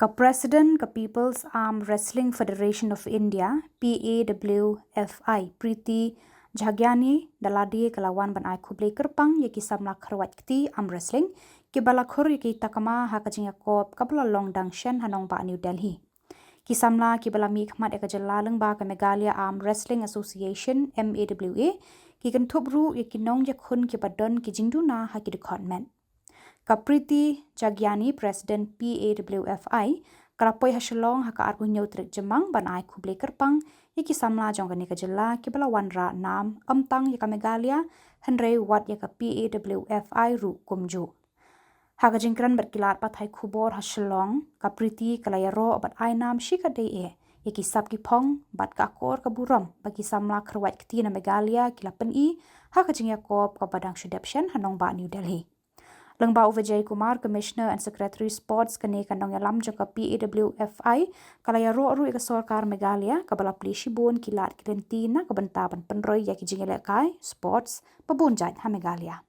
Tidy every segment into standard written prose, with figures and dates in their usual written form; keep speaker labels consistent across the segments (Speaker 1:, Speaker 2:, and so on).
Speaker 1: President People's Arm Wrestling Federation of India PAWFI Priti Jhagyani daladi kalawan ban ai Khublei Kyrpang yaki Samla Khyrwait kti arm wrestling ki balakhur yaki takama hakajing yakop kabla long dangshan hanong ba New Delhi ki Samla ki balami khmat ekajalla lengba ka Meghalaya Arm Wrestling Association MAWA ki kan thubru yaki nong yakhun ki badon ki jingduna haki department Priti Jhagyani President PAWFI Kalapoi Shillong haka arku nyotrik jemang ban ai Khublei Kyrpang yaki Samla jongkani kajalla ki balawan ra nam amtang yaka Meghalaya henrei wat yaka PAWFI ru kumju haka jingkran berkilat pathai Khubor Shillong Priti kalayaro bat ai nam shikadei yaki sab ki pong bat ka kor kaburam bagi Samla Khyrwait kti na Meghalaya kilapen haka jing yakop ka badang shudapshan hanong ba New Delhi Lengbau Vijay Kumar, Commissioner and Secretary Sports kene Nongialam jangka PAWFI kalaya ro ika Sarkar Meghalaya kabala plishibun kilat kilentina kabentaban penroy yaki jingele kai sports pabunjat ha Meghalaya.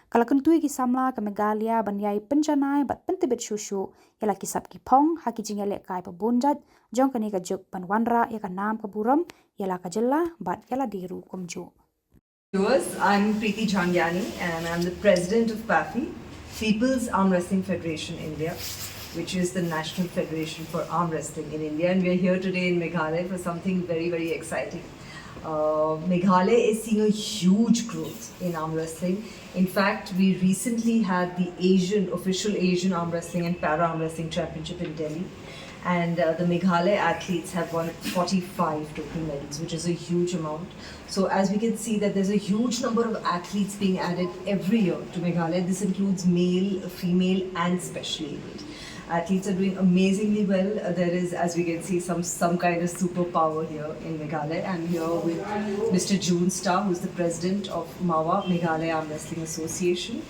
Speaker 1: Kala kentui ki Samla ke Meghalaya banyai penjanai bat pentibet shushu yala kisap ki pong haki jingele kai pabunjat jong kene ka juk banwanra yaka nam kaburam yala kajella bat yala diru kumju.
Speaker 2: Viewers, I'm Priti Jhagyani and I'm the president of Pawfi, People's Arm Wrestling Federation India, which is the national federation for arm wrestling in India, and we are here today in Meghalaya for something very, very exciting. Meghalaya is seeing a huge growth in arm wrestling. In fact, we recently had the official Asian Arm Wrestling and Para Arm Wrestling Championship in Delhi. And the Meghalaya athletes have won 45 total medals, which is a huge amount. So as we can see that there's a huge number of athletes being added every year to Meghalaya. This includes male, female and specially abled. Athletes are doing amazingly well. There is, as we can see, some kind of superpower here in Meghalaya. I'm here with Mr. June Star, who's the president of MAWA, Meghalaya Arm Wrestling Association,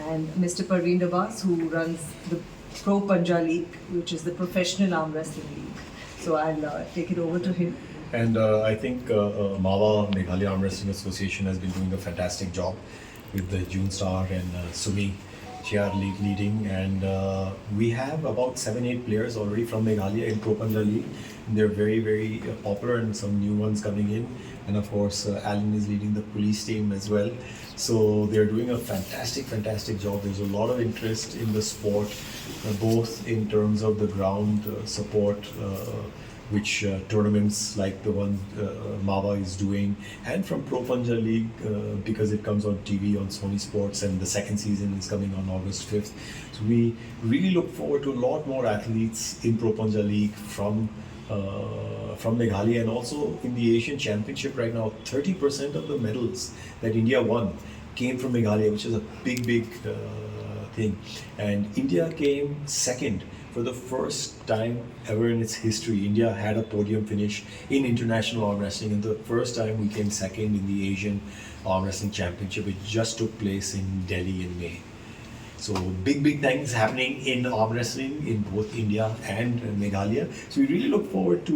Speaker 2: and Mr. Parveen Dabas, who runs the Pro Punja League, which is the professional arm wrestling league. So I'll take it over to him.
Speaker 3: And I think MAWA, Meghalaya Arm Wrestling Association, has been doing a fantastic job with the June Star and Sumi. She are leading, and we have about 7-8 players already from Meghalaya in Pro Punja League. They're very, very popular, and some new ones coming in. And of course, Alan is leading the police team as well. So they're doing a fantastic job. There's a lot of interest in the sport, both in terms of the ground support, which tournaments like the one MAWA is doing, and from Pro Punja League because it comes on TV on Sony Sports, and the second season is coming on August 5th. So we really look forward to a lot more athletes in Pro Punja League from Meghalaya, and also in the Asian Championship right now. 30% of the medals that India won came from Meghalaya, which is a big thing. And India came second. For the first time ever in its history, India had a podium finish in international arm wrestling, and the first time we came second in the Asian Arm Wrestling Championship, which just took place in Delhi in May. So big things happening in arm wrestling in both India and Meghalaya. So we really look forward to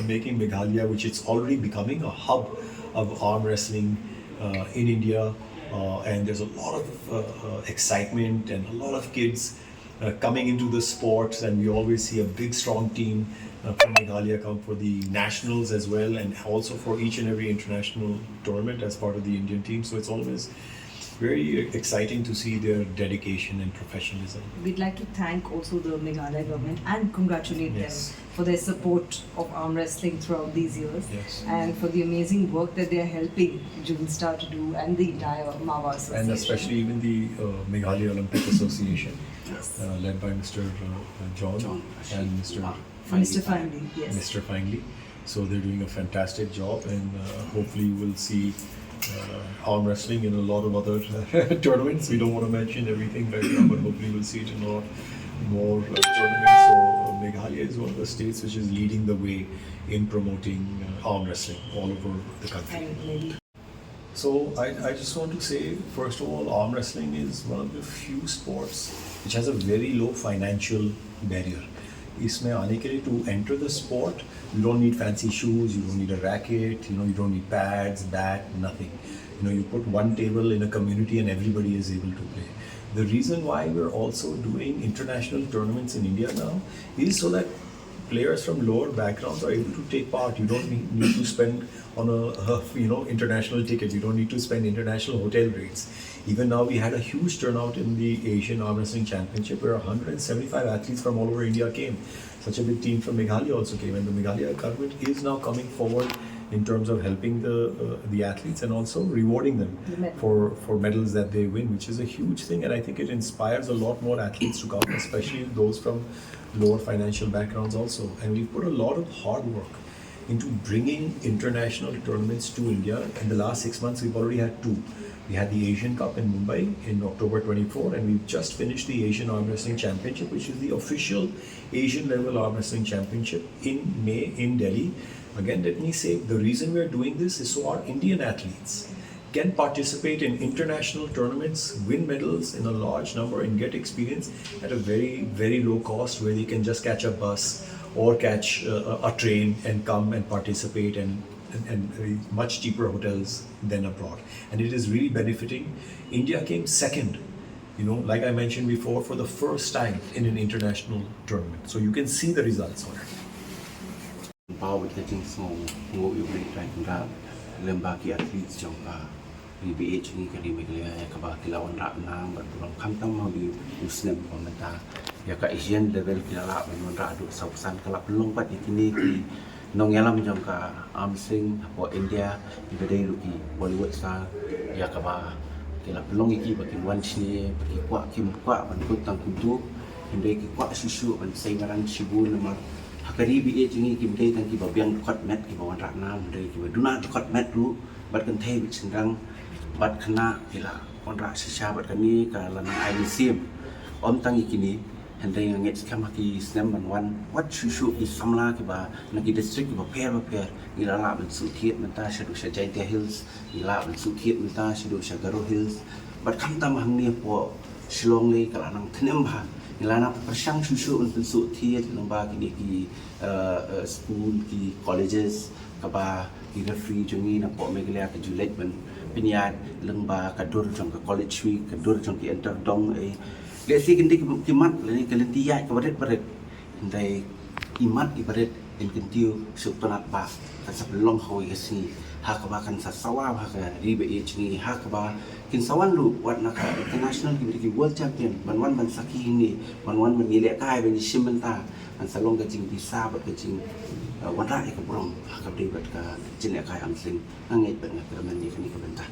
Speaker 3: making Meghalaya, which is already becoming a hub of arm wrestling in India, and there's a lot of excitement and a lot of kids coming into the sports, and we always see a big strong team from Meghalaya come for the nationals as well, and also for each and every international tournament as part of the Indian team. So it's always very exciting to see their dedication and professionalism.
Speaker 2: We'd like to thank also the Meghalaya government and congratulate them for their support of arm wrestling throughout these years, and for the amazing work that they are helping June Star to do, and the entire MAWA Association.
Speaker 3: And especially even the Meghalaya Olympic Association, led by Mr. John and Mr.
Speaker 2: Fingley. Yes.
Speaker 3: Mr. Fingley. So they're doing a fantastic job, and hopefully we'll see arm wrestling in a lot of other tournaments. We don't want to mention everything right now, but hopefully we'll see it in a lot more tournaments. So Meghalaya is one of the states which is leading the way in promoting arm wrestling all over the country. So I just want to say, first of all, arm wrestling is one of the few sports which has a very low financial barrier. इसमें आने के लिए to enter the sport, you don't need fancy shoes, you don't need a racket, you don't need pads, bat, nothing. You put one table in a community and everybody is able to play. The reason why we're also doing international tournaments in India now is so that players from lower backgrounds are able to take part. You don't need to spend on a international ticket. You don't need to spend international hotel rates. Even now, we had a huge turnout in the Asian Arm Wrestling Championship where 175 athletes from all over India came. Such a big team from Meghalaya also came, and the Meghalaya government is now coming forward in terms of helping the athletes and also rewarding them for medals that they win, which is a huge thing. And I think it inspires a lot more athletes to come, especially those from lower financial backgrounds also. And we've put a lot of hard work into bringing international tournaments to India. In the last 6 months, we've already had 2. We had the Asian Cup in Mumbai in October 24, and we've just finished the Asian Arm Wrestling Championship, which is the official Asian level arm wrestling championship in May in Delhi. Again, let me say, the reason we're doing this is so our Indian athletes can participate in international tournaments, win medals in a large number, and get experience at a very, very low cost, where they can just catch a bus or catch a train and come and participate and much cheaper hotels than abroad. And it is really benefiting. India came second, like I mentioned before, for the first time in an international tournament. So you can see the results already.
Speaker 4: Pawfi kecing semua ngoi ubri try kunda lembagi atlet jangka BBH ni kali Meghalaya ka ba kilawan ra na bertulang kamtam mau di usnem komenta ya ka Asian level kilala ban ra du sausan kala pelong pat ikini ki Nongialam jangka amsing po India ibadai ruki Bollywood star ya ka ba kila pelong iki bagi wan sini bagi kwa kim kwa ban kutang kuntu hindai ki kwa susu ban saimaran sibu nama hakari BBH ni ki bidai tang ki babiang kot met ki bawan ra na hindai ki duna kot met ru bat kan thai bit sindang bat kena kila kontra sisa bat kami ka lanang IDC om tang ikini hindai ngit skam ki snam ban wan wat susu ki Samla ki ba nagi district ki ba pair ila la ban su thiet menta shadu sha Jaintia Hills ila ban su thiet menta shadu sha Garo Hills bat kam tam hang ni po Shillong le ka lanang thnem ba ila na persang susu untuk su thiet lomba ki ki school ki colleges ka ba ki referee jungi na po Meghalaya ka Julet ban pinyat lengba kadur jong ke college week kadur jong ki enter dong le si kinti kimat le kelentia ka baret ndai imat ibaret en kentiu suptonat ba ka sablong hoi kasi hakaba kan sa sawa ha ka ribe ni hakaba kin sawan lu wat na ka international ki world champion ban saki ni ban ile kai ban simenta an salong ka jing bisa bat ka jing wan ra ka brong hakab de bat ka jin kai amsling angit ban ka man ni ka benta